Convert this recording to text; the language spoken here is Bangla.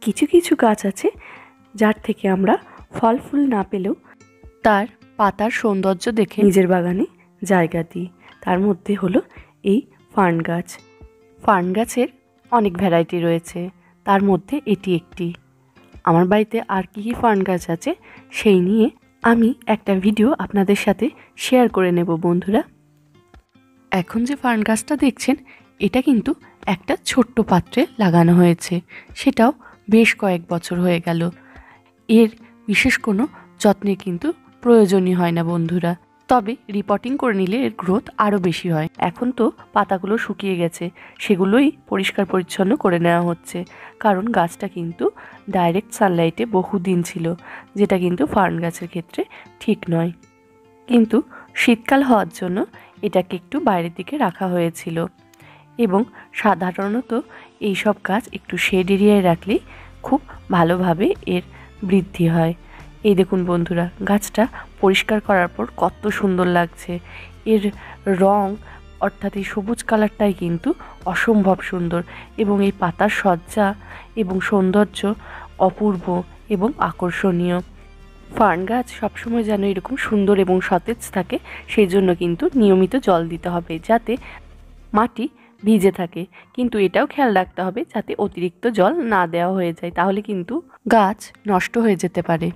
কিছু কিছু গাছ আছে যার থেকে আমরা ফল ফুল না পেলেও তার পাতার সৌন্দর্য দেখে নিজের বাগানে জায়গা দিই। তার মধ্যে হলো এই ফার্ন গাছ। ফার্ন গাছের অনেক ভ্যারাইটি রয়েছে, তার মধ্যে এটি একটি। আমার বাড়িতে আর কী কী ফার্ন গাছ আছে সেই নিয়ে আমি একটা ভিডিও আপনাদের সাথে শেয়ার করে নেব বন্ধুরা। এখন যে ফার্ন গাছটা দেখছেন এটা কিন্তু একটা ছোট্ট পাত্রে লাগানো হয়েছে, সেটাও বেশ কয়েক বছর হয়ে গেল। এর বিশেষ কোনো যত্নের কিন্তু প্রয়োজনই হয় না বন্ধুরা, তবে রিপোর্টিং করে নিলে এর গ্রোথ আরও বেশি হয়। এখন তো পাতাগুলো শুকিয়ে গেছে, সেগুলোই পরিষ্কার পরিচ্ছন্ন করে নেওয়া হচ্ছে, কারণ গাছটা কিন্তু ডাইরেক্ট সানলাইটে বহুদিন ছিল, যেটা কিন্তু ফার্ন গাছের ক্ষেত্রে ঠিক নয়। কিন্তু শীতকাল হওয়ার জন্য এটাকে একটু বাইরের দিকে রাখা হয়েছিল, এবং সাধারণত এই সব গাছ একটু শেড এরিয়ায় রাখলেই খুব ভালোভাবে এর বৃদ্ধি হয়। এই দেখুন বন্ধুরা, গাছটা পরিষ্কার করার পর কত সুন্দর লাগছে। এর রং অর্থাৎ এই সবুজ কালারটাই কিন্তু অসম্ভব সুন্দর, এবং এই পাতার সজ্জা এবং সৌন্দর্য অপূর্ব এবং আকর্ষণীয়। ফার্ন গাছ সবসময় যেন এরকম সুন্দর এবং সতেজ থাকে, সেই জন্য কিন্তু নিয়মিত জল দিতে হবে যাতে মাটি ভিজে থাকে। কিন্তু এটাও খেয়াল রাখতে হবে যাতে অতিরিক্ত জল না দেওয়া হয়ে যায়, তাহলে কিন্তু গাছ নষ্ট হয়ে যেতে পারে।